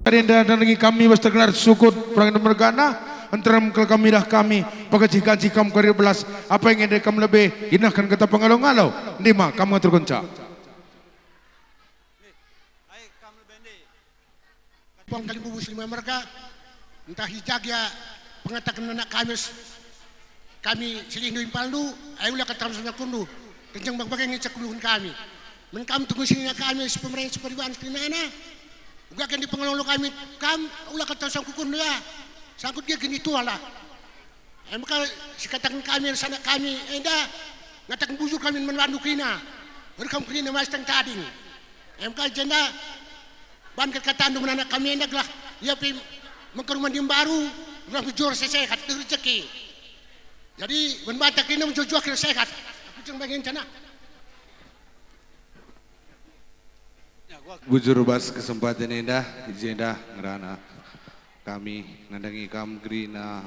Rinda dan kami was terkelar sukut perang mergana antara kami dah kami pagajikan jikam kari belas apa yang ingin kami lebih inahkan kata pengalau-ngalau lima kamu tergoncak Pong kali bubus lima mereka entah hijag ya pengatakan anak kami selingkuh impaldu ayolah kata sama kundu kencang berbagai ngecek duluan kami menkam tunggu sini kami pemerintah seperiwan sekalian juga kan di pengelola kami ulah kata sang kukun ya sangkut dia gini tua lah maka sekatakan kami sana kami dah ngatakan bujur kami memandu kina berkam kina mas tang tading maka jenda ban kata andung anak kami endak lah ya pi mengkeruman di baru ulah bujur sesehat rezeki jadi membata kina menjual kira sehat aku ceng bagian cana bujur bas kesempatan indah izin dah ngerana kami nandangi kam grina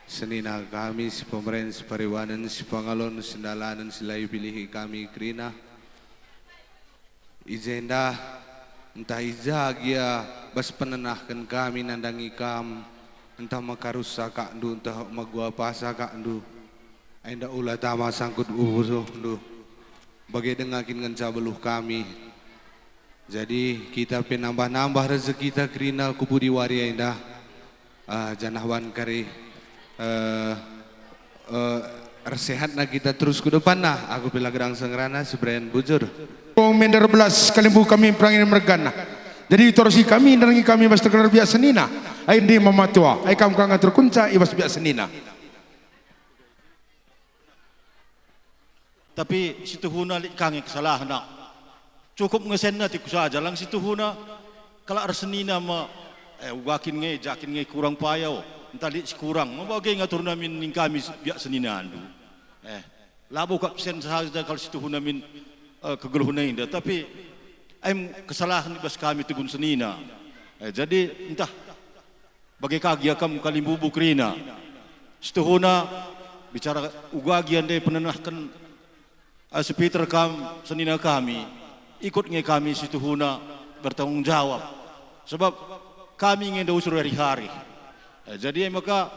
senina kami si pemerintah pariwanan si pangalon sendalanan silai pilih kami grina izin dah entah izag ya bas penenahkan kami nandangi kam entah makarusa kak ndu entah magua pasa kak ndu enda ulah tama sangkut ubuh ndu bagai dengakin ngenca beluh kami. Jadi kita penambah-nambah rezeki kita kerina kubu di waria indah janahwan kari sehat nak kita terus ke depan nah aku bila gerang sengerana sebrand bujur mender belas kalimbu kami perangin mergana jadi torosi kami nerangi kami bas terkenal biasa nina air di mamatua air kamu kangen terkunca ibas biasa nina tapi situ huna kangen kesalahan nak cukup ngesen na tiku saja lang situ huna kalau arsenina ma ugakin nge jakin nge kurang payau entali kurang mabagay ngatur namin ning kami biak senina andu labo kap sen sahaja kalau situ huna min kegeluhna inda tapi kesalahan bas kami tegun senina jadi entah bagai kagia kam kalimbubu krina situ huna bicara ugagian de penenahkan sepiter kam senina kami ikut nge kami situ huna bertanggung jawab sebab kami ingin usur hari-hari jadi maka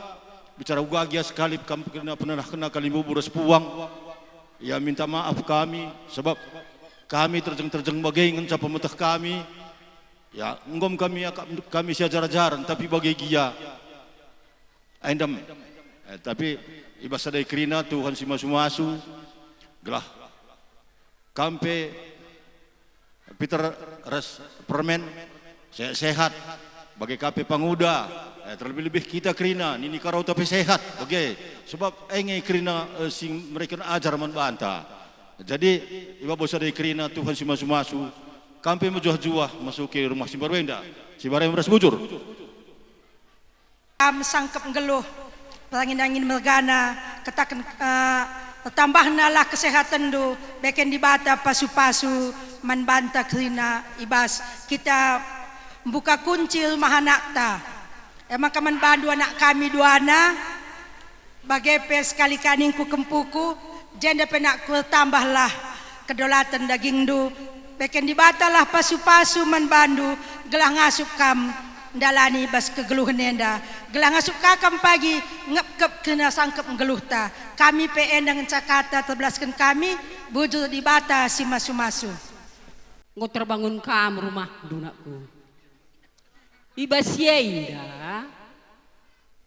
bicara ugagia sekali kami kena kalimbu buras puang ya minta maaf kami sebab kami terjeng bagai ngenca pemetah kami ya ngom kami siajar-ajaran tapi bagai gia endam tapi ibasadai kerina Tuhan si masu-masu gelah kampe Peter res permen sehat bagi KP Panguda terlebih-lebih kita kerina nini karau tapi sehat oke sebab engai kerina sing mereka ajar membantah jadi iba bosa dari kerina Tuhan si masu-masu kampe menjuah-juah masuk ke rumah si Barwenda si Barwenda beras bujur sangkep ngeluh angin melgana katakan tambahnalah kesehatan do beken dibata pasu-pasu manbanta krina ibas kita buka kuncil mahanakta emang kaman bandu anak kami duana bagai pes kali kaningku kempuku janda penak ku tambahlah kedolatan daging do beken dibatalah pasu-pasu manbandu gelah ngasuk kam dalani bas kegeluh nenda gelang asuk kakam pagi ngep kena sangkep ngeluh ta kami PN dengan cakata terbelaskan kami bujur di bata si masu-masu ngot terbangun kam rumah dunakku ibas indah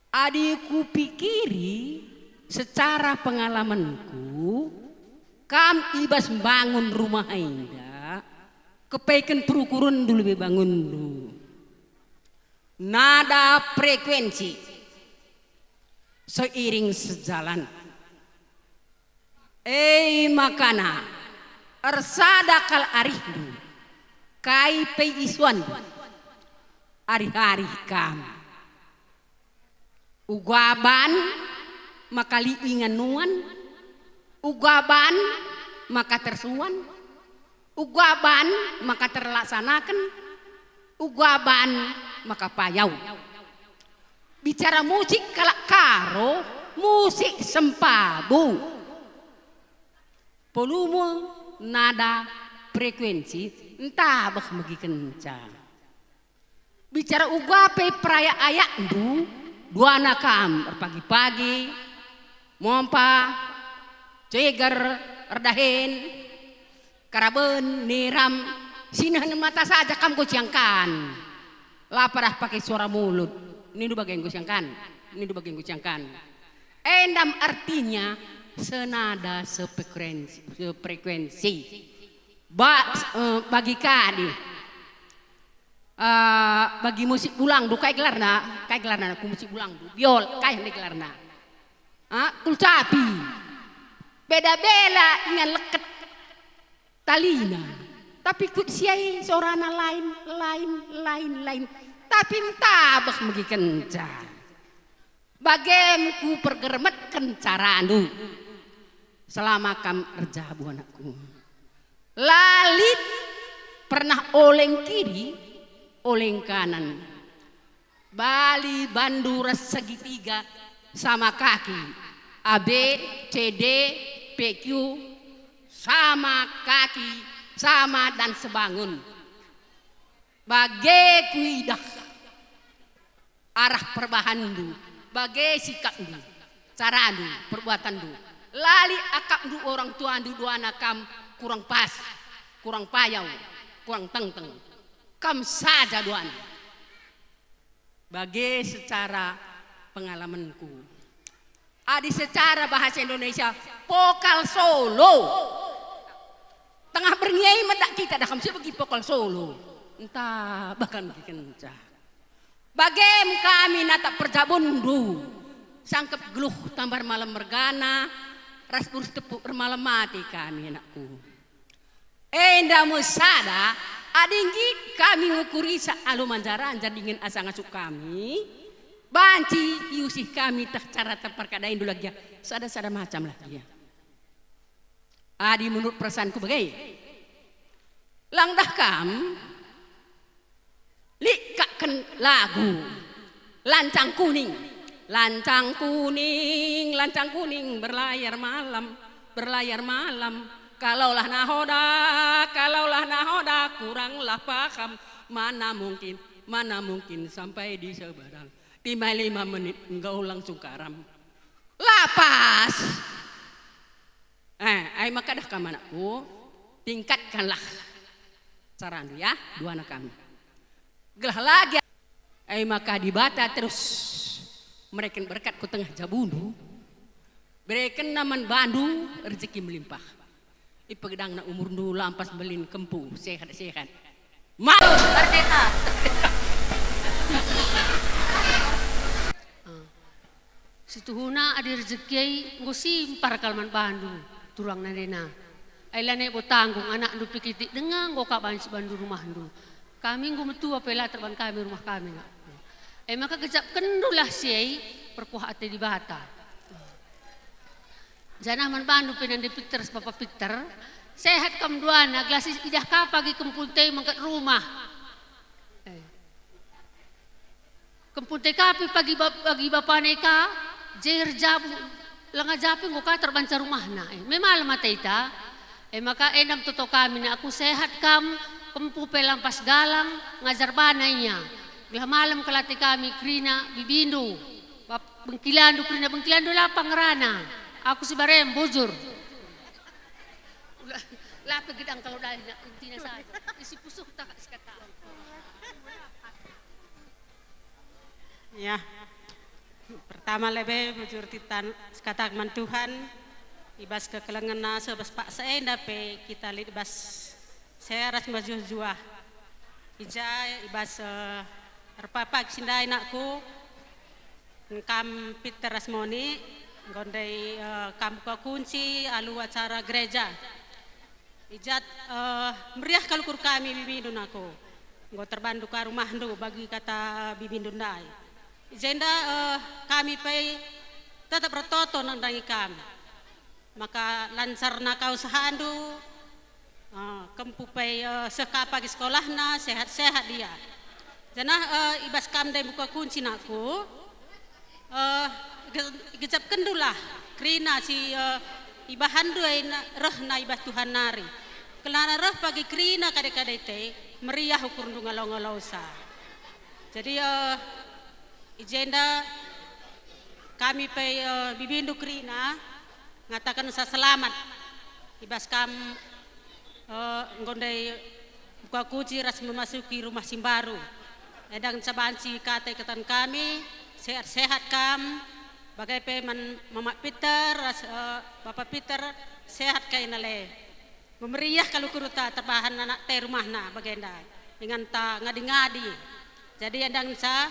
adikku pikiri secara pengalamanku kam ibas bangun rumah indah kepaikan perukuran dulu bangun dulu nada frekuensi seiring sejalan makana ersada kal arihdu kai pe iswan hari-hari kam ugaban makali inganuan ugaban maka tersuan ugaban maka terlaksanakan ugaban maka payau bicara musik kalak karo musik sempabu volume nada frekuensi entah bah megi kencang Bicara ugape peraya ayak du dua nakam pagi-pagi mompa ceger erdahin karaben niram sinahan mata saja kam kuciangkan laparah pakai suara mulut ini du bagian kuciangkan ini du bagian kuciangkan endam artinya senada sefrekuensi bagi kadi bagi musik bulang du kai gelarna ku musik bulang du biol kai hande gelarna kulcapi beda-beda dengan leket talina tapi kut siai seorang lain tapi entabak megi kenca bagemku pergermet kencaranu selama kam erjabu anakku lalit pernah oleng kiri oleng kanan Bali Bandura segitiga sama kaki A B C D PQ sama kaki sama dan sebangun bagai kuidah arah perbahandu bagai sikapdu carandu perbuatandu lali akapdu orang tuandu dua nakam kurang pas kurang payau kurang teng-teng kam saja duana bagai secara pengalamanku adi secara bahasa Indonesia pokal Solo tengah bernyanyi mendak kita dah kamsi bagi pokal Solo entah bahkan bagi kencah bagem kami nata perjabundu sangkep geluh tambar malam mergana ras burus tepuk bermalam mati kami anakku enda musada adinggi kami ngukuri sa alu manjaran jadingin asa ngasuk kami banci iusih kami tak cara terperkadain dulu lagi sada macam lagi ya adi menurut perasaanku bagai langdah kam likakan lagu lancang kuning berlayar malam kalaulah nahoda kuranglah paham mana mungkin sampai di Sebadang timai 5 menit engkau langsung karam lapas maka dah kam anakku tingkatkanlah sarandu ya dua anak kami gelah lagi maka dibata terus mereka berkat ku tengah jabunu mereka naman bandu rezeki melimpah ipegedang na umur dulu lampas belin kempu sehat mau merdeka situhuna ada rezeki ngosi para kalman bandu turang nadena ailane botanggung anak ndu pikiti dengan go ka bandu rumah ndu kami nggo metua pela terban kami rumah kami maka kejap kendulah siai perpuh ate di bata janah man bandu penan de Peter Bapak Peter sehat kam duana glasis idah ka pagi kempunte mangkat rumah kempunte kapi pagi bapak neka jer jabu langa japi nggo ka terbanca rumahna memal mataita maka enam toto kami na aku sehat kam kempu pelampas galang ngajar banainya belah malam kelati kami krina bibindu bengkilandu krina bengkilandu lapang rana aku si barem bujur lapang gedang kalau dari intinya saja isi pusuh tak sekata ya pertama lebih bujur titan sekata man Tuhan ibas kekelengan sebas pak seenda pe kita lihat ibas saya ras jua ija ibas erpapa sindai nakku kam Peter Rasmoni gondai kam kunci alu acara gereja ijat meriah kalkur kami bibindun aku nggo terbandu ka rumah ndu bagi kata bibindun dai ijenda kami pe tetap bertoto nang dangi kami maka lancar nakau sahandu kempupai sekapa di sekolahna sehat-sehat dia janah ibas kam dai buka kunci nakku gejap kendulah krina si ibahan dua rehna ibas Tuhan nari kelana reh pagi krina kadek-kadek te meriah ukur ndu ngalau-ngalau sa Jadi agenda kami pe bibindu krina ngatakan sa selamat ibas kam ngondai buka kunci ras memasuki rumah simbaru. Edang sabanci kata ikatan kami sehat-sehat kam bagai pe Mama Peter ras Bapak Peter sehat kay nale. Memeriah kalau kuruta terbahan anak te rumahna bagenda dengan ta ngadi-ngadi. Jadi edang sa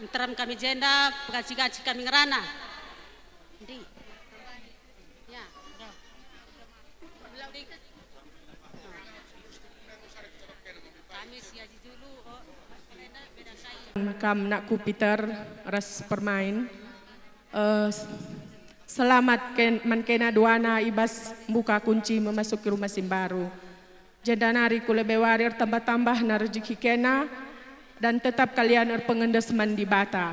interam kami jenda pengaji-ngaji kami ngerana. Di. Ya. Kami siaji dulu. Kam nakku Peter ras permain. Selamat mankena duana ibas buka kunci memasuki rumah simbaru. Jenda nari ku lebe warir tambah-tambah na rezeki kena dan tetap kalian pengendesman di bata.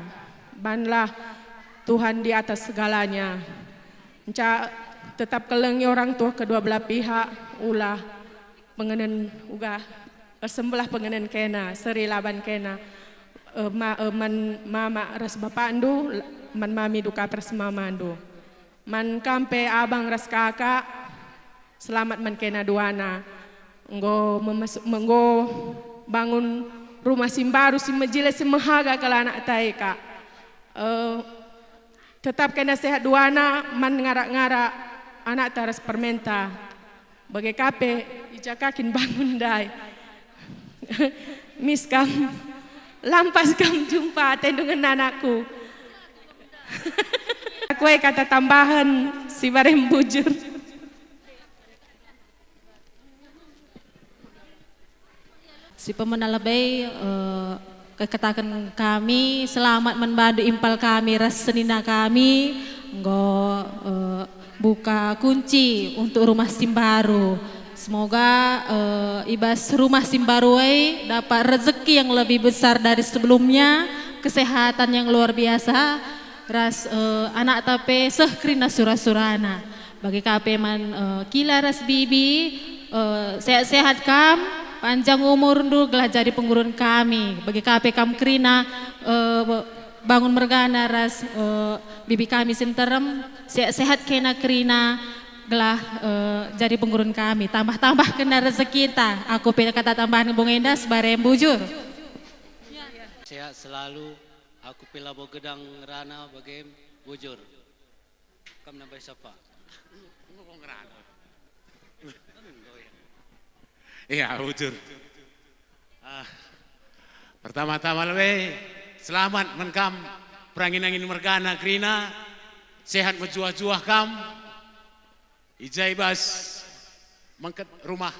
Banlah Tuhan di atas segalanya. Enca tetap kelengi orang tua kedua belah pihak ulah pengenen uga sembelah pengenen kena seri laban kena mama ras bapak andu man mami duka ras mama andu. Man kampe abang ras kakak selamat man kena duana nggo bangun rumah simbaru si majile si mahaga kala anak taika tetap kena sehat duana man ngarak-ngarak anak taras permenta bagai kape ijakakin bangun dai mis kam lampas kam jumpa tendungan anakku. Kue kata tambahan si barem bujur. Si pemenang lebih kekatakan kami selamat membantu impal kami ras senina kami buka kunci untuk rumah simbaru. Semoga ibas rumah simbaru dapat rezeki yang lebih besar dari sebelumnya, kesehatan yang luar biasa. Ras anak tape sehkrina surah-surana bagi kape man kila ras bibi sehat-sehat kam panjang umur ndu gelah jadi pengurun kami bagi kape kam krina bangun mergana ras bibi kami sinterem sehat-sehat kena krina gelah jadi pengurun kami tambah-tambah kena rezeki kita aku pilih kata tambahan Bung Endas barem bujur sehat selalu. Aku pila gedang rana bagai bujur. Kamu nampak siapa? Ngomong rana. Iya bujur. Pertama-tama lebih selamat menkam perangin-angin mergana krina sehat menjuah-juah kam ijai bas mengket rumah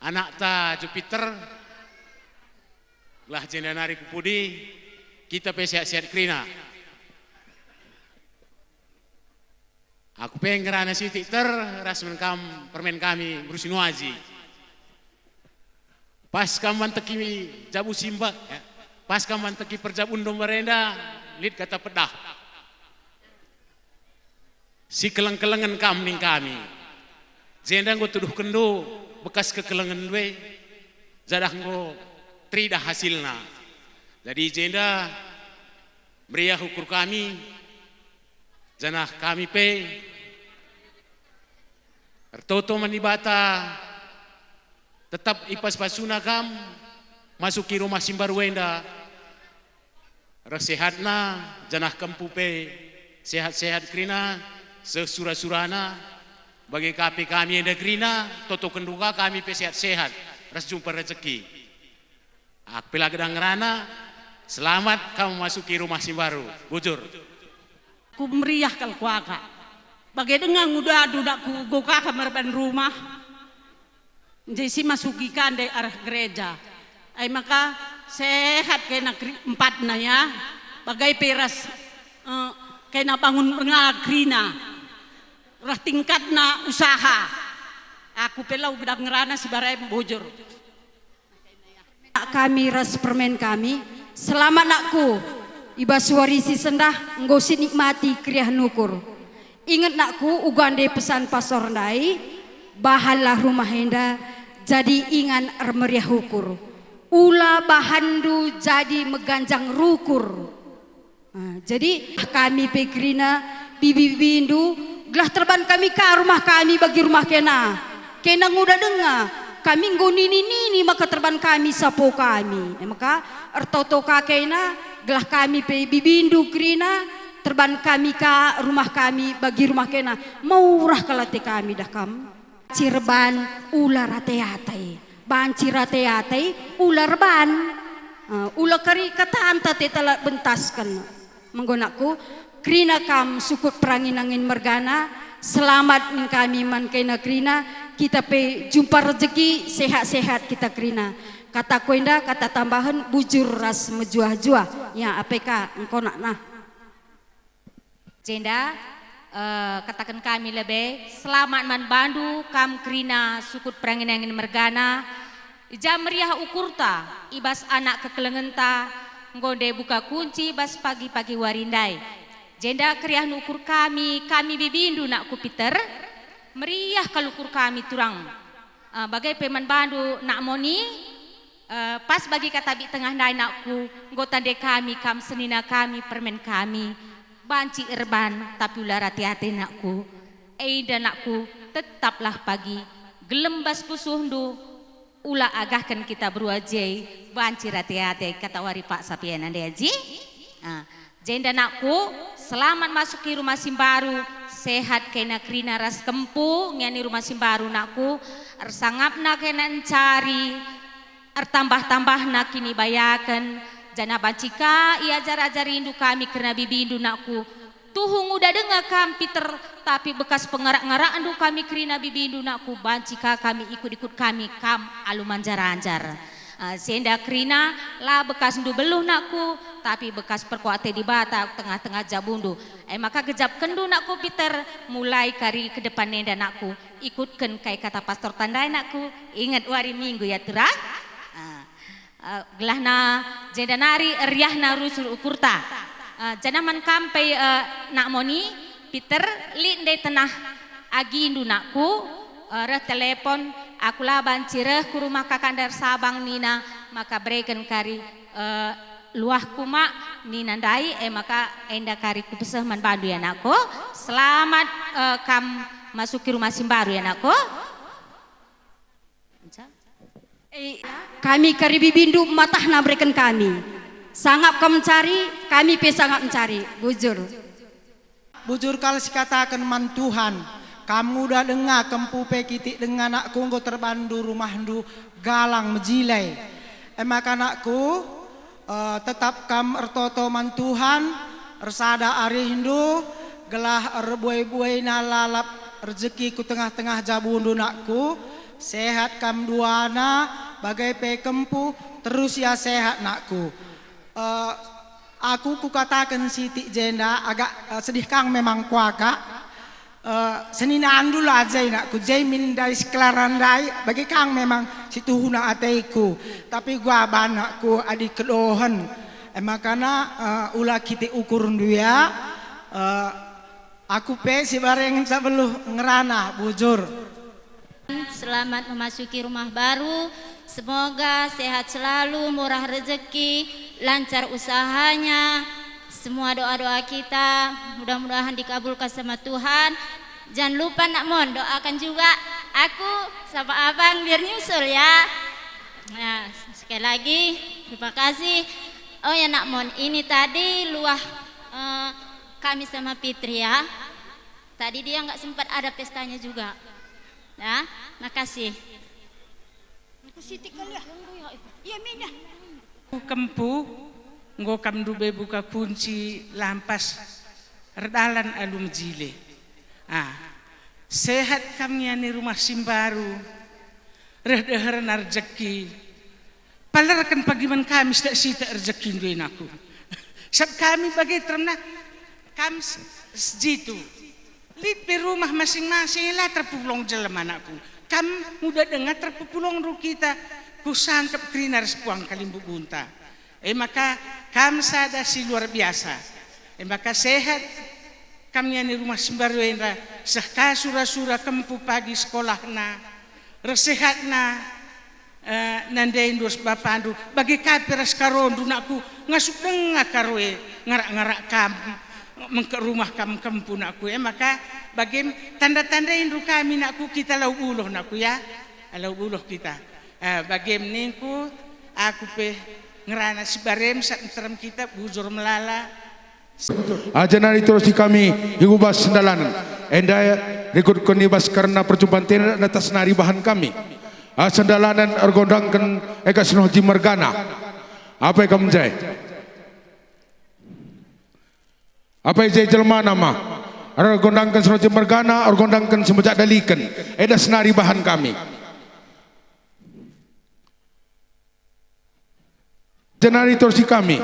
anak ta Jupiter lah jenda nari kupudi kita pe sehat-sehat krina. Aku pengen ngerana siti ter ras menkam permen kami berusin waji. Pas kam manteki jabu simba, ya. Pas kam manteki perjabun dombarenda, lid kata pedah. Si keleng-kelengan kam ning kami. Jenda nggo tuduh kendo bekas kekelengan we. Zadah nggo trida hasilna. Jadi jenda meriah ukur kami, janah kami pe, tertoto manibata, tetap ipas pasuna kam, masuki rumah simbaru wenda, resehatna, janah kempu pe, sehat-sehat krina, sesura-surana, bagi kapi kami yang krina, toto kenduka kami pe sehat-sehat, ras jumpa rezeki. Akpila gedang rana. Selamat kamu masuki rumah simbaru, bujur. Ku meriah kal kuaka. Bagai dengan muda dudakku goka kamar ban rumah. Jadi masuki kandai arah gereja. Ay maka sehat kena empatna ya. Bagai peras kena bangun mengagrina. Rah tingkatna usaha. Aku pelau gedang ngerana si barai bujur. Kami ras permen kami. Selamat nakku, ibas warisi sendah nggosi nikmati kriah nukur. Ingat nakku ugande pesan pasor ndai, bahalah rumah henda jadi ingan meriah ukur. ula bahandu jadi meganjang rukur. Jadi kami pegrina bibi bindu gelah terban kami ke rumah kami bagi rumah kena nguda dengar kami ngoni nini maka terban kami sapo kami maka ertoto kakena gelah kami pe bibindu krina terban kami ka rumah kami bagi rumah kena maurah kalate kami dah kam cirban ular rate-ate banci rate-ate ular ban ular kari kata anta te telah bentaskan menggunaku krina kam sukut perangin angin mergana selamat ning kami man kena krina kita pe jumpa rezeki sehat-sehat kita krina kata koinda kata tambahan bujur ras mejuah-juah ya APK engkau nak nah Jenda katakan kami lebih selamat man bandu kam krina sukut perangin angin mergana jam meriah ukurta ibas anak kekelengenta ngonde buka kunci bas pagi-pagi warindai jenda kriah nukur kami bibindu nak ku Peter meriah kalukur kami turang bagai peman bandu nak moni pas bagi kata bi tengah dai nakku ngotande kami kam senina kami permen kami banci erban tapi ulah hati-hati nakku dan nakku tetaplah pagi gelembas pusuhndu ulah agahkan kita beruajai banci hati-hati kata wari Pak Sapien ande aji jenda nakku selamat masuk ke rumah Simbaru sehat kena krina ras kempu ngani rumah Simbaru nakku ersangapna kena encari ertambah-tambah nak kini bayakan jana bancika ia ajar-ajar rindu kami karena bibindu nakku tuhung udah dengar kam Peter tapi bekas pengarak-ngarak andu kami krina bibindu nakku bancika kami ikut-ikut kami kam aluman jar-anjar senda krina lah bekas ndu beluh nakku tapi bekas perkuate di bata tengah-tengah jabundu maka gejap kendu nakku Peter mulai kari ke depan nenda nakku ikutkan kai kata pastor tandai nakku ingat wari minggu ya turah gelahna jenda nari riahna rusul ukurta janaman kampai nak moni Peter linde tenah agindu nakku reh telepon aku lah bancireh ku rumah kakandar Sabang Nina maka berikan kari luah kuma Nina dai maka enda kari kupeseh man bandu ya nakku selamat kam masuk ke rumah Simbaru ya nakku kami kari bibindu matahna berikan kami sangat kau mencari kami pe sangat mencari bujur kalau katakan man Tuhan kamu udah dengar kempu pe kitik dengan anakku engkau terbandu rumahdu galang mejilai maka anakku tetap kam ertoto man Tuhan ersada arihindu gelah erbuai-buai nalalap rezeki ku tengah-tengah jabundu nakku sehat kam duana bagai pe kempu terus ya sehat nakku aku kukatakan Siti Jenda agak sedih kang memang kuaka senina andul aja nakku jamin dari sekelaran dai bagi kang memang situ huna ateiku tapi gua banakku adik kedohan makana ulah kita ukur dia aku pe si bareng sabeluh ngerana bujur. Selamat memasuki rumah baru. Semoga sehat selalu, murah rezeki, lancar usahanya. Semua doa-doa kita mudah-mudahan dikabulkan sama Tuhan. Jangan lupa nak mon doakan juga aku sama abang biar nyusul ya. Nah, sekali lagi terima kasih. Oh ya nak mon ini tadi luah kami sama Fitri ya. Tadi dia nggak sempat ada pestanya juga. Nah, makasih. Kempu, nggo kam dube buka kunci lampas redalan alum jile. Sehat kami ni rumah Simbaru, rehdeheran rezeki. Palarkan pagiman kami tak sita rezeki duin aku. Sab kami bagi terna kami sejitu. Lid di rumah masing-masing lah terpulong jalan anakku. Kam mudah dengar terpulong ru kita kusantap krinar sepuang kalimbu bunta. Maka kam sada si luar biasa. Maka sehat kami ni rumah Simbaru indra sehka sura-sura kempu pagi sekolah na resehat na nandain dos bapandu bagi kapiras karon dunakku ngasuk denga karoe ngarak-ngarak kam mengke rumah kam kampung aku maka bagi tanda-tanda induk kami nakku kita lau buluh nakku ya lau buluh kita bagi ningku aku pe ngerana si barem sak terem kita bujur melala Ajanari terus kami hingubas sendalan endaya rekod konibas karena percobaan tidak atas nari bahan kami sendalanan ergondangkan eka senoji mergana apa yang kamu jai apa yang jai jelma nama ergondangkan senoji mergana ergondangkan semejak dalikan eda senari bahan kami jenari terus kami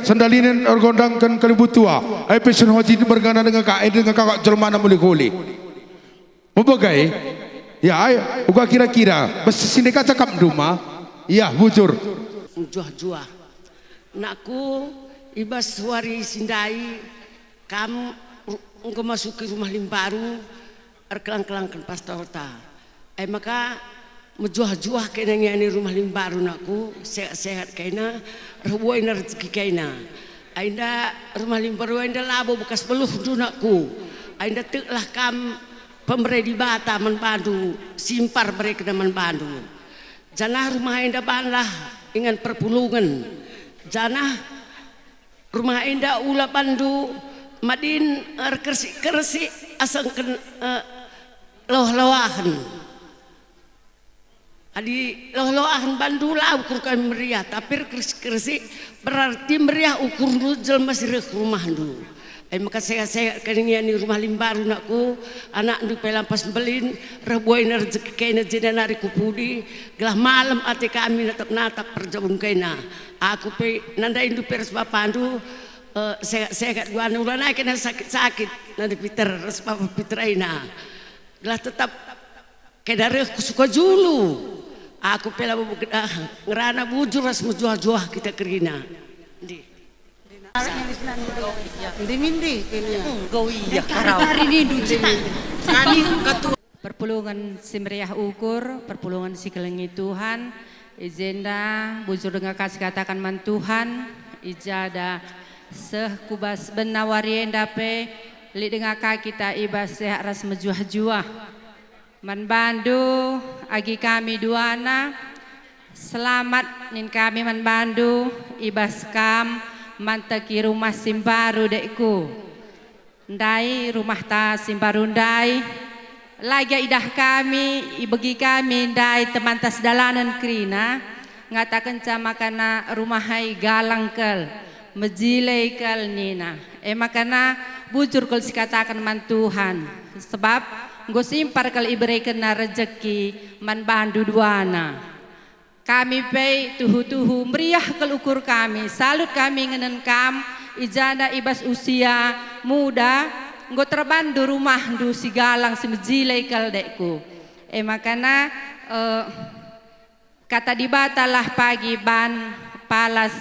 sandalinin ergondangkan kalibutua apa senoji mergana dengan kakak jelma nama boleh Membagai, ya, uga kira-kira, besi sini kaca kap rumah, iya, bujur. Juah-juah, nakku ibas wari sindai, kamu engkau masuki rumah limbaru, erkelang-kelangkan pastorta. Maka menjuah-juah kena ini rumah limbaru nakku, sehat-sehat kena, rebuai rezeki kena. Ainda rumah limbaru ainda labo bekas beluh nakku, ainda teklah kam pemberi di bata manbandu simpar mereka dan manbandu janah rumah indah banlah ingan perpulungan janah rumah indah ula bandu madin kersi asangkan loh-loahan adi loh-loahan bandu lah ukur kami meriah tapi kersi berarti meriah ukur rujel masih rumah du maka saya kalian ni rumah limbaru nakku anak ndu pelampas belin rebuai rezeki kena jena nari kupudi gelah malam ati kami natap perjabun kena aku pe nanda indu peres bapandu saya kat gua anu naik kena sakit nanti Peter res papa Petraina gelah tetap kedare suka julu aku pela ngerana bujur ras mujuah-juah kita kerina di Perpulungan si meriah ukur, perpulungan si kelengi Tuhan, izenda bujur dengan kasih katakan man Tuhan, ijada sehkubas benawari endape, li dengan kita ibas sehat ras mejuah-juah, man bandu agi kami duana, selamat nin kami man bandu ibas kam mantaki rumah simbaru dekku ndai rumah ta simbaru ndai lagi idah kami ibagi kami ndai teman tas dalanan krina ngatakan cama kana rumah hai galang kel mejilei kel nina makana bujur kul sikatakan man Tuhan sebab nggo simpar kal iberikan na rezeki man bandu duana kami pay tuhu-tuhu meriah kelukur kami salut kami ngenen kam ijana ibas usia muda nggo terbandu rumah du si galang si mejilei kal dekku makana kata dibatalah pagi ban palas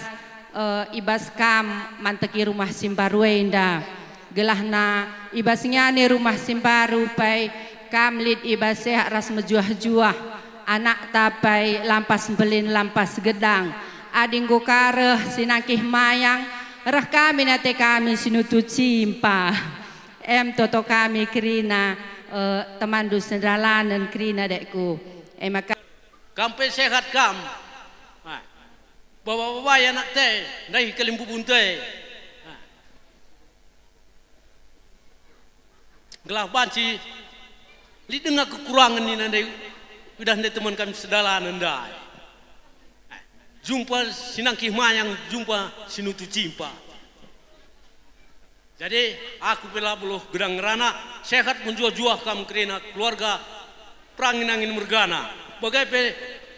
ibas kam manteki rumah simbaruenda gelahna ibas nyane rumah simbaru pay kam lid ibas sehat ras mejuah-juah anak tapai lampas belin lampas gedang adinggo kareh sinakih mayang reh kami nate kami sinutu cimpa toto kami krina teman dus sendalanan krina dekku maka kampe sehat kam bawa-bawa anak teh dari kelimbu bunte gelah banci li dengar kekurangan ni nandai udah nih teman kami sedalanan dai jumpa sinangkih mayang jumpa sinutu cimpa jadi aku bela buluh gedang rana sehat menjuah-juah kamu kerana keluarga perangin angin mergana bagai pe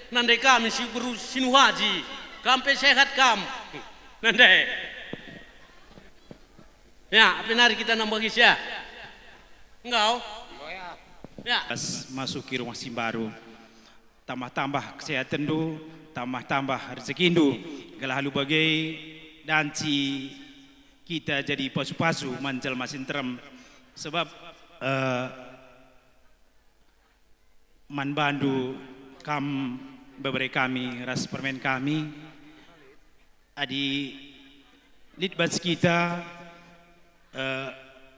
nandai kami si beru sinu haji kampe sehat kam nandai ya apa nari kita nambah ya engkau ya masuki rumah simbaru tambah-tambah kesehatan du, tambah-tambah rezeki du, galah halu bagai danci kita jadi pasu-pasu manjal masin terem sebab man bandu kam beberapa kami ras permen kami adi lit bas kita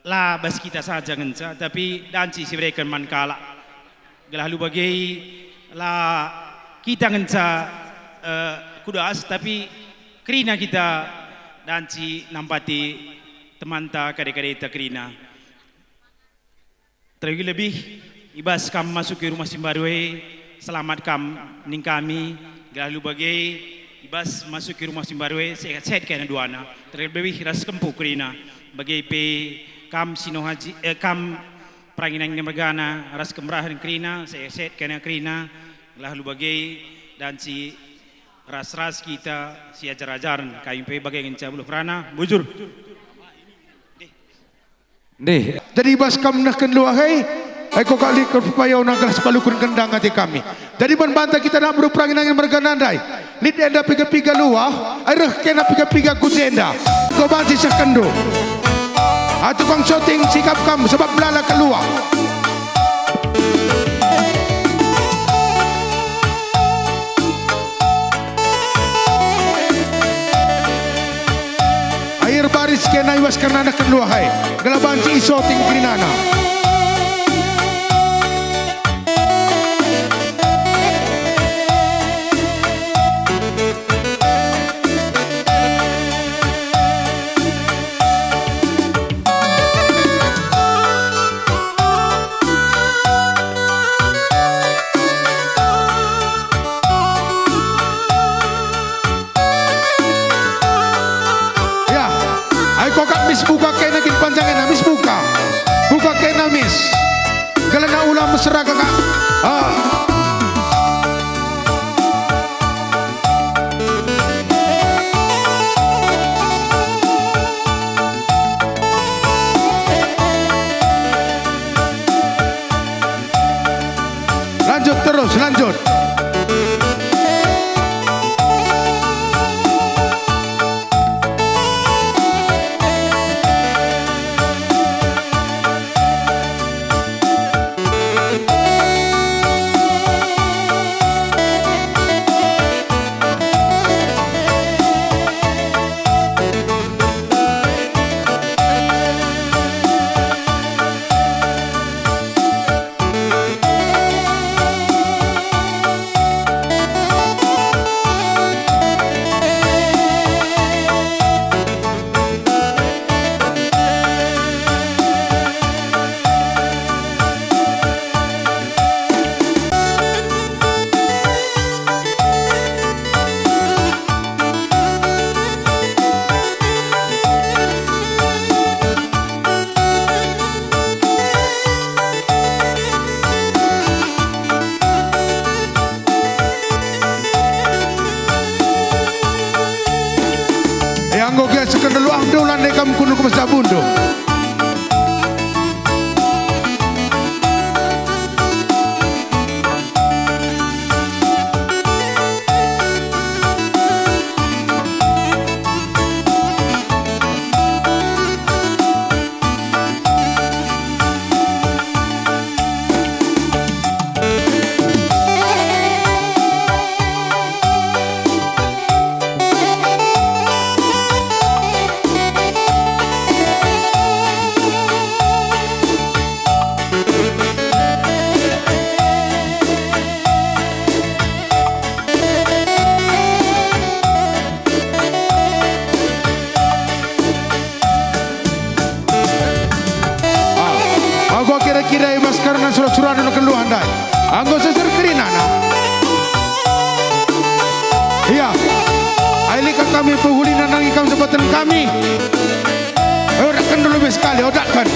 la bas kita saja ngenca tapi danci si mereka man kala gelalu bagai la kita ngenca kudas tapi kerina kita danci nampati temanta kade-kade kerina terlebih lebih ibas kam masuk ke rumah Simbarue selamat kam ning kami gelalu bagai ibas masuk ke rumah Simbarue sehat-sehat kena duana terlebih ras kempu kerina bagai pe kam sinohaji kam Pranginang Mergana ras kemerahan kerina sehat-sehat kena kerina gelalu bagai dan si ras-ras kita si ajar-ajaran kami pe bagai ngenca buluh rana bujur Deh, jadi bas kam nak kenlu ahai, aku kali kerupaya orang kelas palukun kendang hati kami. Jadi banbanta kita nak berperang dengan merganandai. Lid enda piga-piga luah, air kena piga-piga kuzenda. Kau banci sekendo. Tukang shooting sikap kamu sebab melala keluar. Air baris kena iwas karena nak keluar hai. Gelaban si shooting krinana. Buka kena kin panjangnya mis buka kena mis galana ulah mesra kakak lanjut terus lanjut. Anggo kia sekendelu amdo lan nekam kuno ke masa bundo. Kira-kira ibas karena surat-surat dan keluhan dai. Anggo seser kerinana. Iya. Ailika kami penghuni nanang ikam sebatan kami. Odakan dulu sekali, odakan.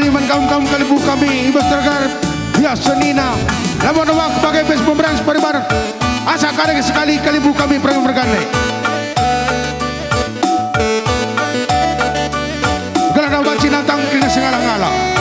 Jadi man kaum kalibu kami ibas tergar ya senina. Lamun wak bagai bes pemberang separibar. Asa kadang sekali kalibu kami perang mergane. Gelana baci nantang kena sengalang-alang.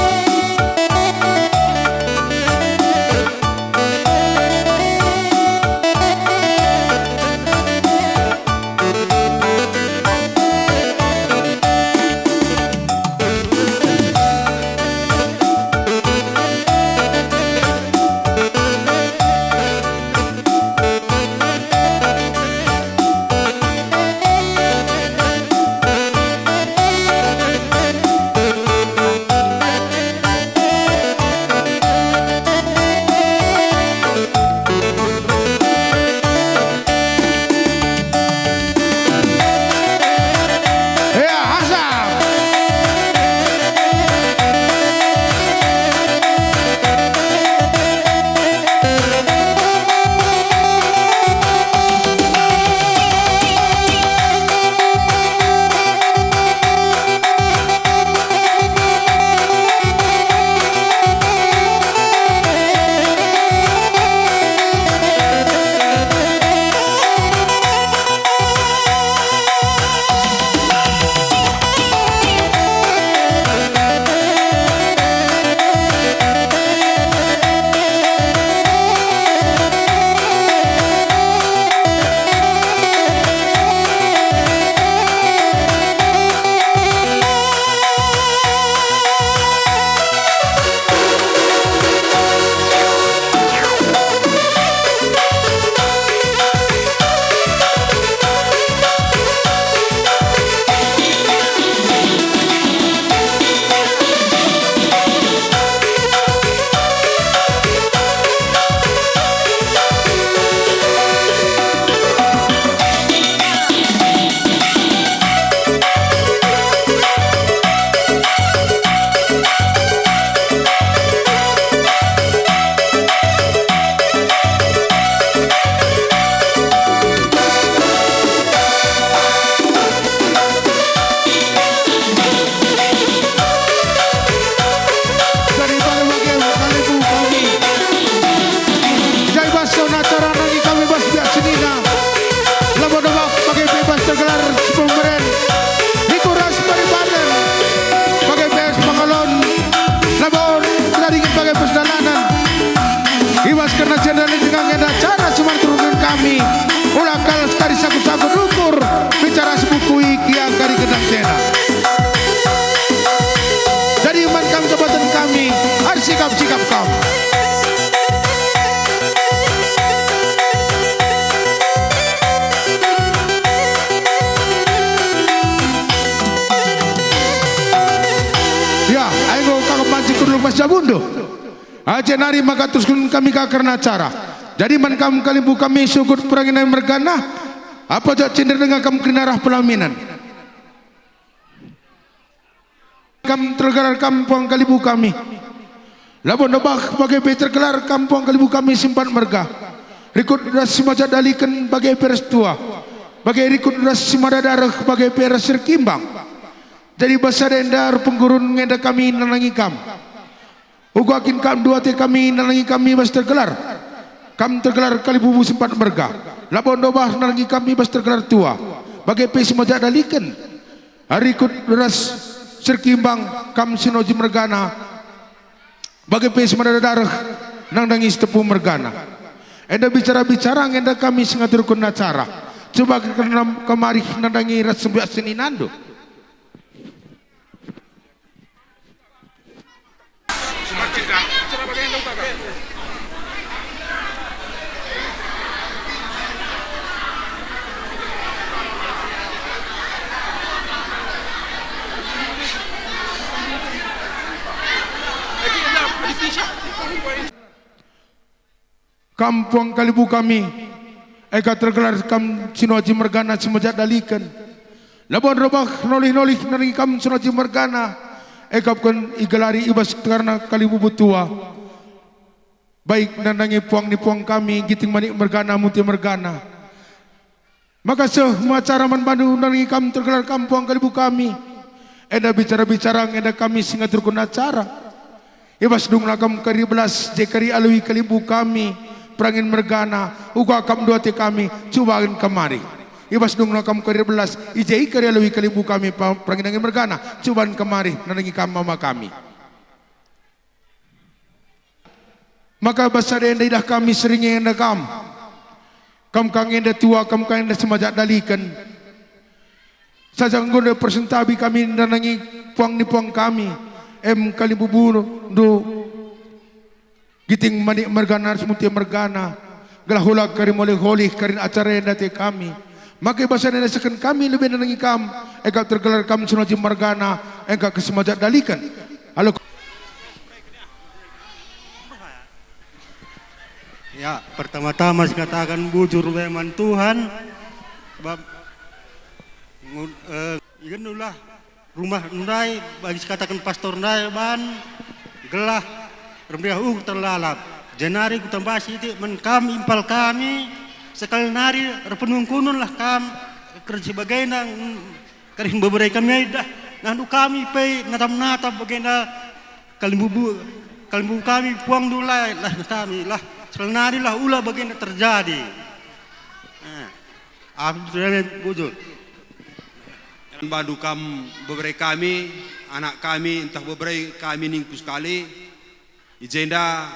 Sikap kau. Ya, ayo kau pancing kudu pas jabundo. Aja nari maka terus kami karena cara. Jadi man kamu kalibu kami syukur peranginan mergana. Apa jak cinder dengan kamu kenarah pelaminan. Kamu tergelar kampung kalibu kami. Lamun dobak bagai Peter kelar kampung kalibu kami simpan merga. Rikut ras simaja dalikan bagai peres tua. Bagai rikut ras simada darah bagai peres serkimbang. Jadi bahasa dendar penggurun ngeda kami nanangi kam. Ugakin kam dua te kami nanangi kami bas tergelar. Kam tergelar kalibu simpan merga. Lamun dobak nanangi kami bas tergelar tua. Bagai pe simaja dalikan. Rikut ras serkimbang kam sinoji mergana. Bagai pes darah nang nangis tepu mergana. Enda bicara-bicara ngenda kami sengatur kuna cara. Coba kemari nandangi ras sembiak seninando. Kampung kalibu kami eka tergelar kam sinoji mergana semejat dalikan. Labon robak nolih-nolih nari kam sinoji mergana eka kan igelari ibas karena kalibu butua. Baik nandangi puang ni puang kami giting manik mergana muti mergana. Maka semua cara man bandu nandangi kam tergelar kampung kalibu kami enda bicara-bicara enda kami singa turkun acara. Ibas dung nakam kari belas jekari alui kalimbu kami perangin mergana uga kam dua te kami cubain kemari. Ibas dung nakam kari belas ijai kari alui kalimbu kami perangin mergana cubain kemari nanangi kam mama kami. Maka basar enda idah kami seringnya enda kam kang enda tua kam kang enda semajak dalikan sajang guna persentabi kami nanangi puang ni puang kami kali bubur do giting manik mergana semutia mergana gelahula kari moleh holih karin acara enda te kami maka basar enda sekan kami lebih nanangi kam eka tergelar kam sunaji mergana eka kesemajak dalikan halo. Ya, pertama-tama saya katakan bujur memang Tuhan sebab igulah rumah nundai bagi katakan pastor nundai ban gelah rembiah terlalap jenari ku tambah siti men kami impal kami sekali nari repenung kunun lah kam kerja bagaina karim beberai kami dah nandu kami pe natap bagaina kalimbu kami puang dulai lah kami lah selenari lah ulah bagaimana terjadi. Bujur. Bandu kam beberai kami, anak kami, entah beberai kami ningku sekali. Ijenda,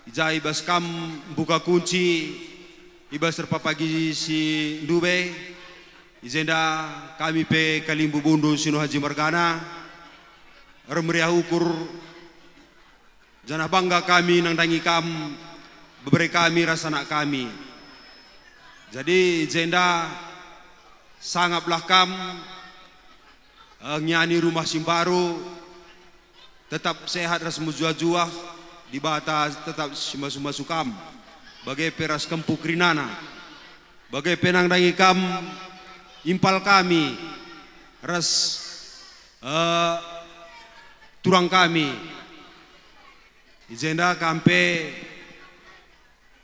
ijai bas kam buka kunci, ibas terpapagi si Dube. Ijenda kami pe kalimbu bundu sinu haji mergana. Remeriah ukur janah bangga kami nang dangi kam beberai kami rasa anak kami. Jadi jenda sangatlah kam nyani rumah Simbaru tetap sehat ras mujua-juah di bata tetap suma-suma kam bagai peras kempu krinana bagai penang dangi kam impal kami ras turang kami jenda kampe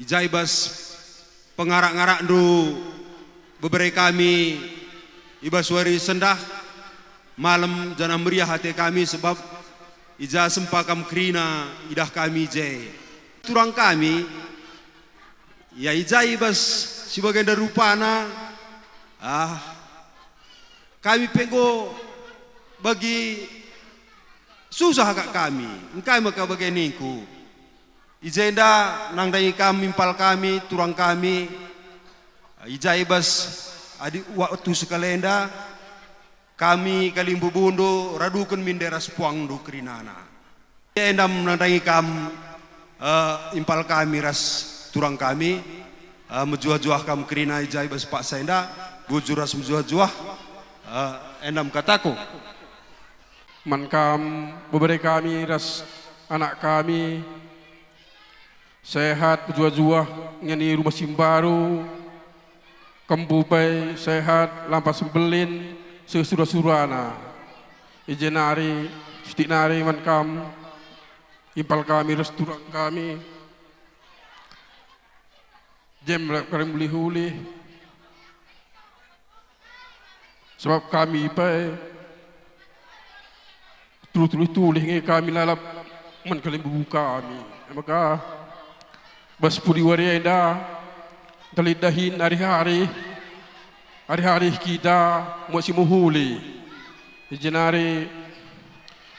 ijai bas pengarak-ngarak du beberai kami ibas wari sendah malam janah meriah hati kami sebab ija sempakam krina idah kami jai turang kami ya ijai bas sebagai darupana kami penggo bagi susah kak kami engkai maka bagai ningku ijenda nang dangi kami impal kami turang kami ijai bas adi waktu sekalenda kami kalimbu bundu radukan minderas puang du krinana endam nang dangi kam impal kami ras turang kami menjuah-juah kam krina ijai bas pak senda bujur ras menjuah-juah endam kataku man kam beberai kami ras anak kami sehat jua-jua ngani rumah Simbaru kembupai sehat lampas sembelin sesura-surana ijenari stinari man kam impal kami restoran kami jem karim beli-huli sebab kami pai tulis ngi kami lalap man kalim buka kami maka bas puri warienda talidahin hari-hari kita masih muhuli jenari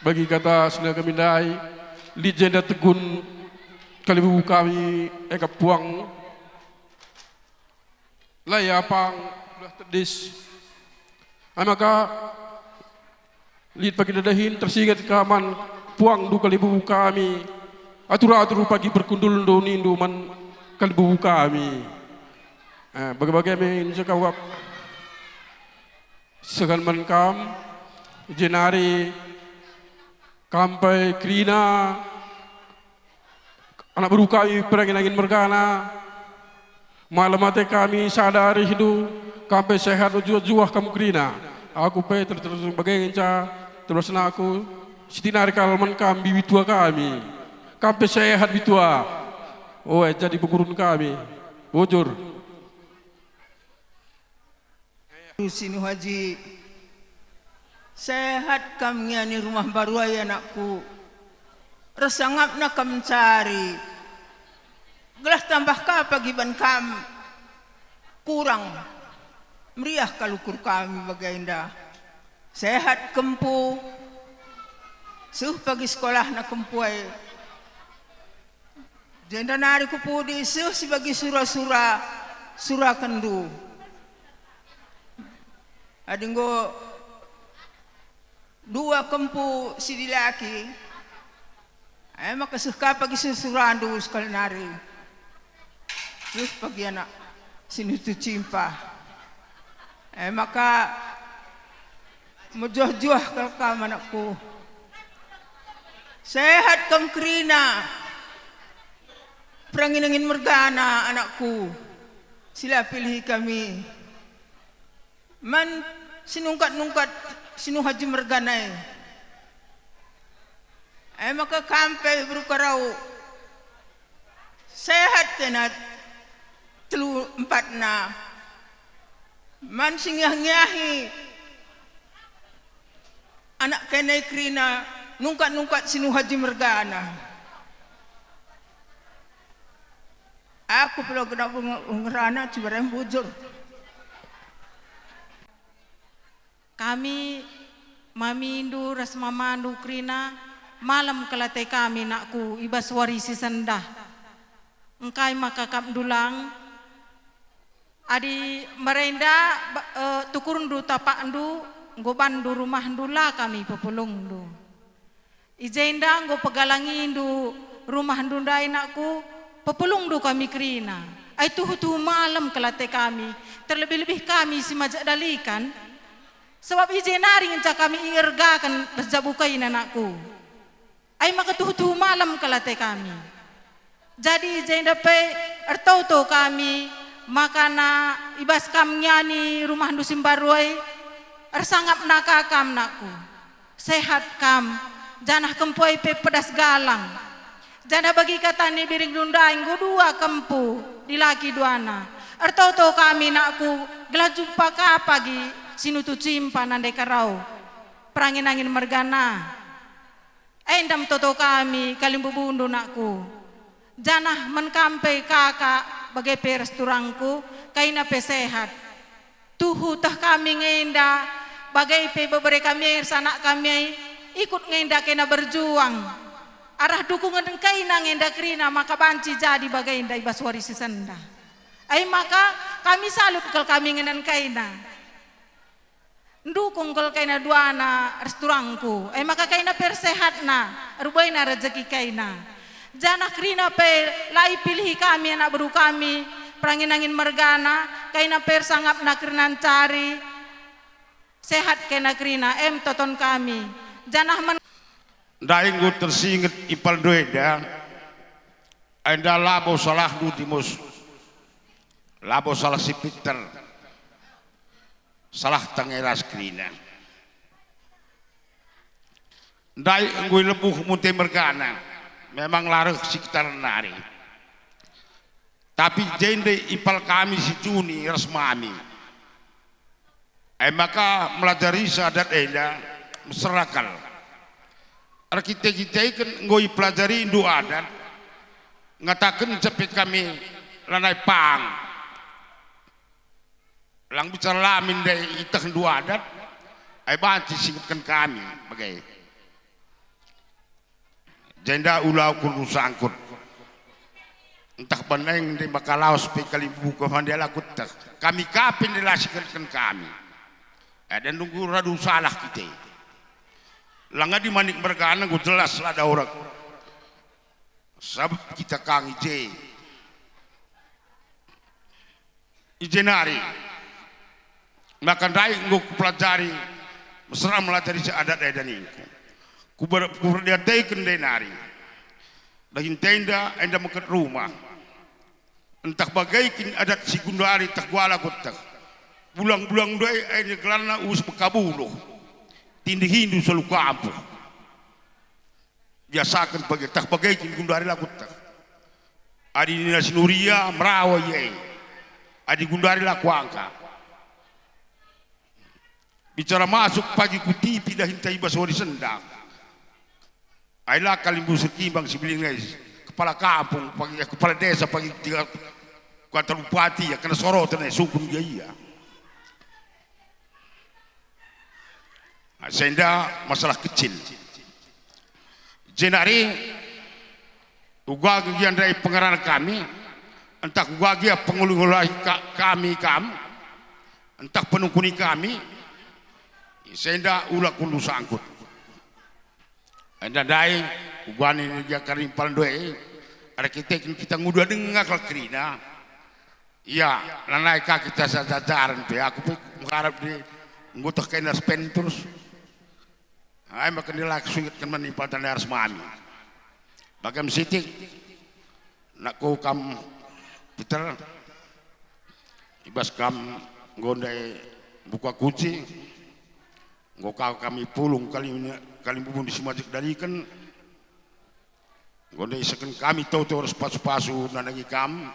bagi kata sudah kami dai lijenda tegun kalibu kami eka puang layapang belah tedis maka lid pagi dadahin tersingat kaman puang du kalibu kami atur-atur pagi berkundul do nindu man kalbu kami bagai-bagai men sekawak segan man kam jenari kampai krina anak baru kami perangin mergana malam mati kami sadari hidup kampai sehat juah kamu krina aku pe terus bagai terus aku setinari kalman kami bitua kami kampai sehat bitua jadi pengurun kami bujur Sinu Haji Sehat kam ngani rumah baru ay anakku. Resangap na kam cari. Gelas tambah ka pagiban kam. Kurang. Meriah kalukur kami bagainda. Sehat kempu. Suh pagi sekolah na kempu ay. Jenda nari ku pudi suh sebagai sura-sura. Sura kendu. Adinggo dua kempu si dilaki, ay makasuka pagi susurandu sekali nari, terus pagi anak sinutu cimpa, ay maka menjuah-juah kalkam anakku, sehat kam krina, perangin-angin mergana anakku, sila pilih kami, man sinungkat-nungkat sinu haji merganai. Ay maka kampai berukarau sehat kena telu empat na man singyah-ngyahi anak kena krina nungkat-nungkat sinu haji mergana. Aku perlu kena ngerana cibareng bujur. Kami mami indu ras mama indu krina malam kelate kami nakku ibas warisi sendah. Engkai maka kam dulang adi merenda tukurun du tapak ndu ngoban du rumah ndula kami pepulung ndu. Ijenda ngo pegalangi ndu rumah ndu ndai nakku pepulung ndu kami krina. Ai tuh malam kelate kami terlebih-lebih kami si majak dalikan. Sebab ijenari ngenca kami irgakan berjabukain anakku. Ay maka tuh malam kelate kami. Jadi ijen dape ertau kami makana ibas kam nyani rumah dusim baruai ersangap nakakam nakku. Sehat kam janah kempoi pe pedas galang. Jana bagi kata ni biring dundaing dua kempu dilaki duana. Ertau kami nakku gelah jumpa ka pagi sinutu cimpa nandai karau perangin-angin mergana endam toto kami kalimbu bundu nakku janah menkampai kakak bagai peresturangku kaina pesehat tuhu tah kami ngenda bagai pe beberapa kami sanak kami ikut ngenda kena berjuang arah dukungan kaina ngenda krina maka banci jadi bagai inda ibas warisi senda ay maka kami salut kalau kami ngenan kaina ndukung kol kaina duana restoranku maka kaina persehat na rubaina rezeki kaina janah krina pe lai pilih kami anak baru kami perangin-angin mergana kaina per sangap na krinan cari sehat kaina krina toton kami janah men dainggu tersinget ipal doeda enda labo salah dutimus labo salah si Peter salah tangeras krina dai ngui lebuh munte mergana memang lareh sekitar nari tapi jende ipal kami si Juni resmami maka melajari sadat enda meserakal kita kan ngui pelajari indu adat ngatakan cepet kami lanai pang lang bicara lamin dari itah dua adat ay banci singkatkan kami bagai jenda ulau kun sangkut entah beneng di bakalaos pe kalimbu ko handela kutak kami kapin dilasihkan kami dan nunggu radu salah kita langga di manik mergana gue jelas ada orang sabab kita kang ijenari maka dai nguk pelajari mesra melajari seadat dan ini ku berdiatai kendenari daging tenda enda meket rumah entah bagaikin adat si gundari tak wala kotak bulang-bulang doi ini kelana us bekabuluh tindi hindu selalu kampung biasakan bagai tak bagaikin gundari lakotak adi nina sinuria merawa ye adi gundari laku angka bicara masuk pagi kuti pindah hintai basori sendak. Ailah kalimbu setimbang sibiling guys. Kepala kampung pagi kepala desa pagi tiga kuartal bupati ya kena sorotan suku dia iya. Sehingga masalah kecil. Jenari ugagian dari pengarana kami, entah ugagia pengulung-ulai kami, entah penukuni kami, sehingga ulah kundu sangkut. Anda dai ugani dia karim paldoe, arsitek kita ngudah dengar kalau kerina. Ya, lanai kita sajaran pe aku mengharap di ngutak kena spend terus. Ay makan dilak sungit kan menimpal tanda harus mami. Bagam sitik nak ko kam Peter ibas kam gondai buka kunci ngokau kami pulung kali bubun di simajik dari kan gondai seken kami tahu harus pasu-pasu nanagi kam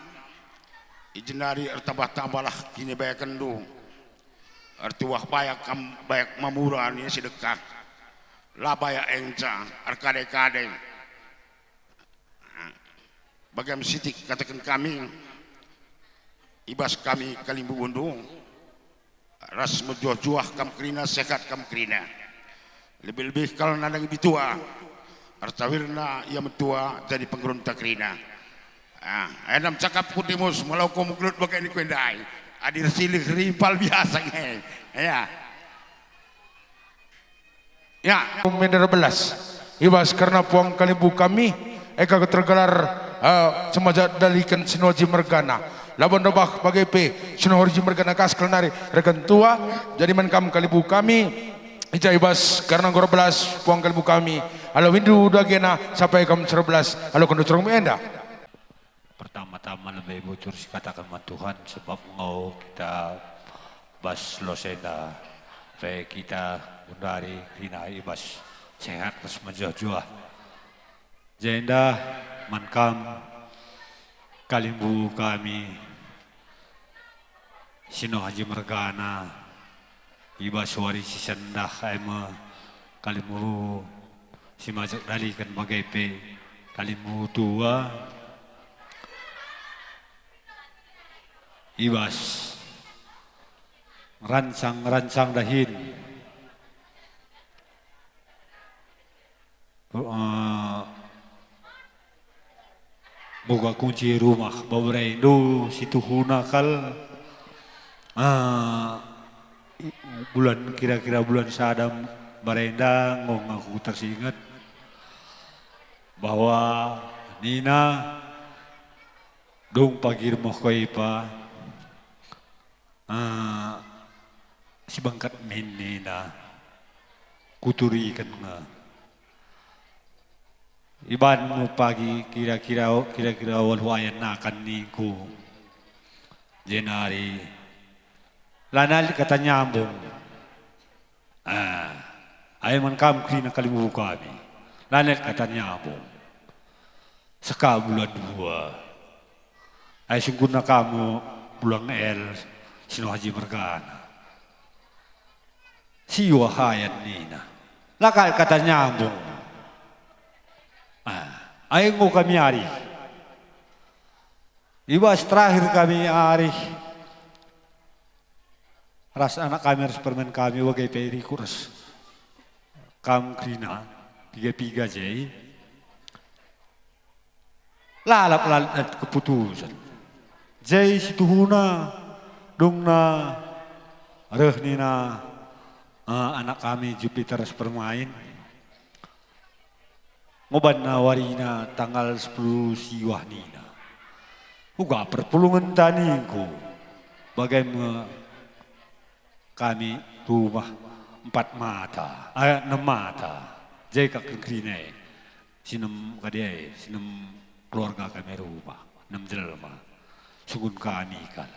ijenari tambah-tambah lah kini bayakan do arti wah bayak kam bayak mamuran ini sedekah labaya engca arkade-kade bagam sitik katakan kami ibas kami kalimbu bundu ras mejuah-juah kam krina sekat kam krina lebih-lebih kalau nadang bitua artawirna ia metua jadi penggerunta krina enam cakap kutimus malau komu gelut bagai ini kuendai adir silih rimpal biasa ya ya Mender belas ibas karena puang kalimbu kami eka tergelar semaja dalikan sinoji mergana laban dobah bagai pe sinoji mergana kas kelenari rekan tua jadi menkam kalimbu kami ija ibas karena gor belas puang kalimbu kami alo windu dagena sampai kam 11 alo kondo cerong enda pertama-tama lebih bocor katakan Tuhan sebab ngau kita bas losenda supaya kita dari hina ibas sehat terus menjuah-juah jenda mankam kalimbu kami sino haji mergana ibas wari sisendah ema kalimbu si majak dalikan bagai pe kalimbu tua ibas rancang dahin buka kunci rumah bawarai do situ hunakal bulan kira-kira bulan sadam barenda ngong aku tersingat bahwa Nina dong pagir mo koy pa si bangkat Nina kuturikan nga iban mo pagi kira-kira walwayan na akan niku Jenari lanal kata nyambung ay man kam kri na kalimu kami lanal kata nyambung saka bulan 2 ay sungguh na kamu bulan el sino haji mergana siwa hayan nina lakal kata nyambung ayo ngo kami ari ibas terakhir kami ari ras anak kami harus permen kami wagai peri kuras kam krina 3 jai lalap keputusan jai situhuna dongna rehnina anak kami Jupiter harus bermain ngoban na warina tanggal 10 siwah nina uga perpulungan taningku bagaimana kami rumah 4 mata 6 mata jai kak krine sinem kadai sinem keluarga kami rumah 6 jelma sugun kami kan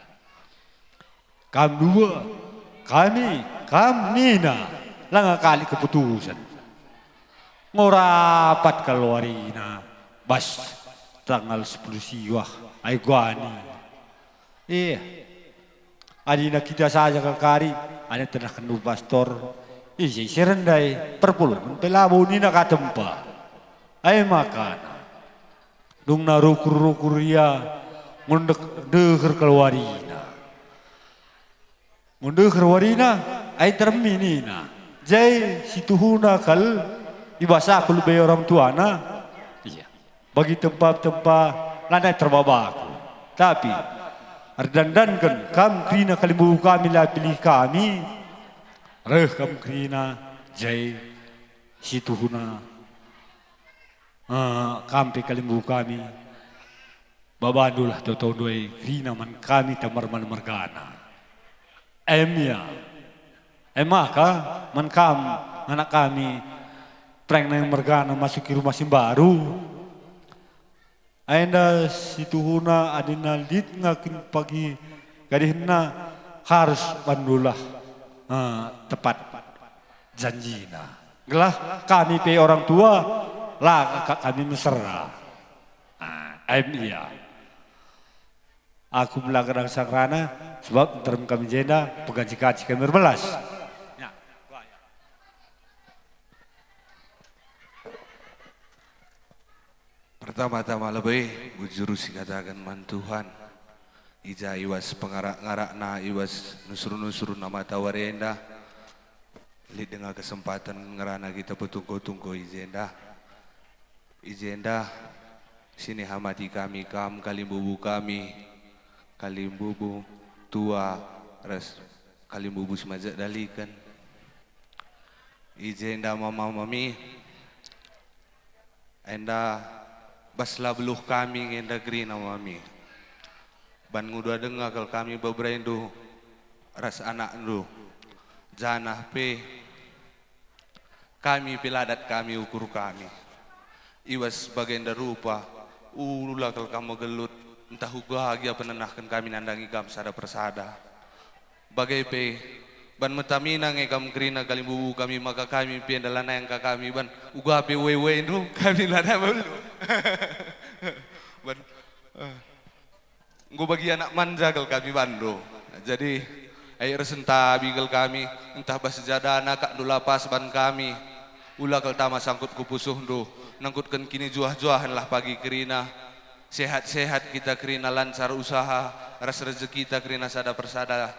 kam 2 kam nina langa kali keputusan ngorapat kalwarina bas tanggal 10 siwah ay guani adina kita saja kakari ada tanah kendu pastor, isi serendai perpuluhan pelabu ni nak katempa, ay makan, dung narukur ya, mundek deher keluarina, ay terminina, jai situhuna kal ibasa aku lebih orang tuana, iya, bagi tempat-tempat lanai terbabaku, tapi ardandankan kam krina kalimbu kami lah pilih kami reh kam krina jai situhuna kampi kalimbu kami babandulah tau doi krina man kami tamar man mergana emya emaka man kam anak kami preng nang mergana masuki rumah simbaru Aina situhuna adina lit ngakin pagi gadihna harus bandulah tepat janjina. Gelah kami pe orang tua lah kami mesra. Iya. Aku melakukan sakrana sebab term kami jenda pegaji-kaji kami berbelas. Pertama-tama lebih bujuru si katakan man Tuhan ija iwas pengarak-ngarak na iwas nusur-nusur nama tawarenda li dengan kesempatan ngerana kita petungko-tungko izenda sini hamati kami kam kalimbubu kami kalimbubu tua res kalimbubu semajak dalikan izenda mama mami enda baslah beluh kami ngenda grina mami ban nguda dengar kal kami bebraindo ras anak ndu janah pe kami piladat kami ukur kami iwas bagenda rupa ulah kal kamu gelut entah bahagia penenahkan kami nandangi kam sada persada bagai pe ban metamina ngekam grina kalimbu kami maka kami piandalana yang kami ban uga pe wewe ndu kami lada belu ban nggo bagi anak manja kal kami bando jadi air resenta bigal kami entah basejadana kak dula pas ban kami ulah kal tama sangkut kupusuh ndu nangkutkan kini juah-juahan lah pagi kerina sehat-sehat kita kerina lancar usaha ras rezeki kita kerina sada persada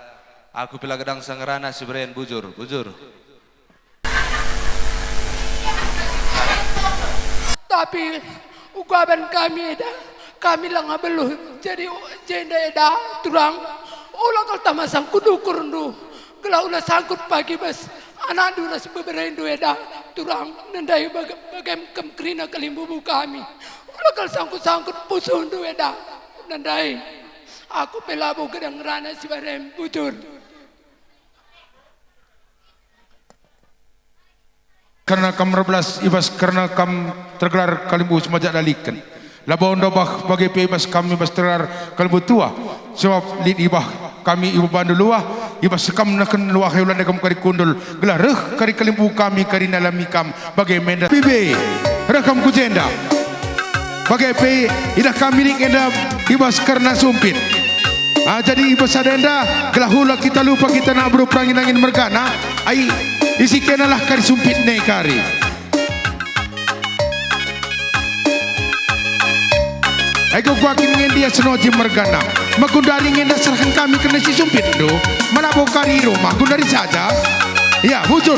aku pila gedang sangerana sebreen bujur tapi ugaban kami lang beluh jadi jenda eda turang ulah kal tamasang kudukur ndu gela ulah sangkut pagi bas anak ndu nas beberendo eda turang nendai bagam kem krina kalimbubu kami ulah kal sangkut pusuh ndu eda nendai aku pelabu gedang rana si barem bujur karena kam 12 ibas karena kam tergelar kalimbu semajak dalikan labau ndobah bagi ibas kami ibas tergelar kalimbu tua sebab lid ibah kami ibu bandu luah ibas kam naken luah heulan kam kari kundul gelar reh kari kalimbu kami kari nalami kam bagai menda pibe rekam kujenda bagai pe idah kami ning enda ibas karena sumpit jadi ibas adenda gelah hula kita lupa kita nak berperangin angin mergana ai isi kenalah kari sumpit ne kari ego kuakin ngen dia senoji mergana makundari ngen dasarkan kami kena si sumpit do mana bokari rumah kundari saja ya bujur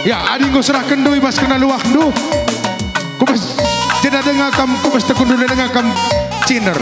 ya adi ngo serahkan do ibas kena luah do kubas jeda dengar kam kubas tekun do dengar kam ciner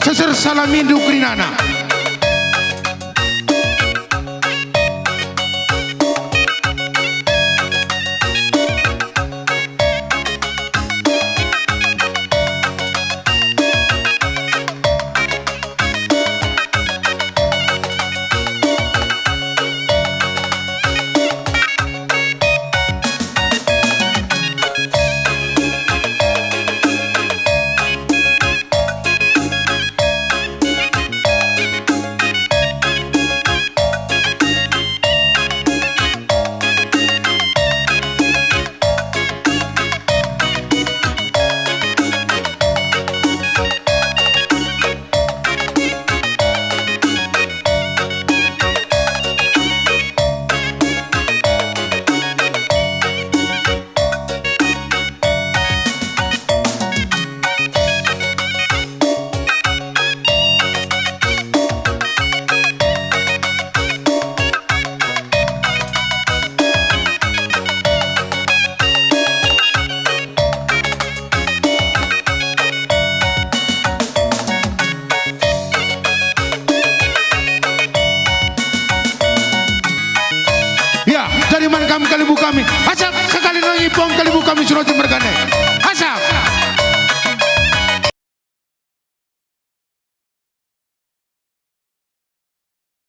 Seser salamindu krinana. Dari man kami kalibu kami, acak sekali lagi pom kalibu kami surat mergane.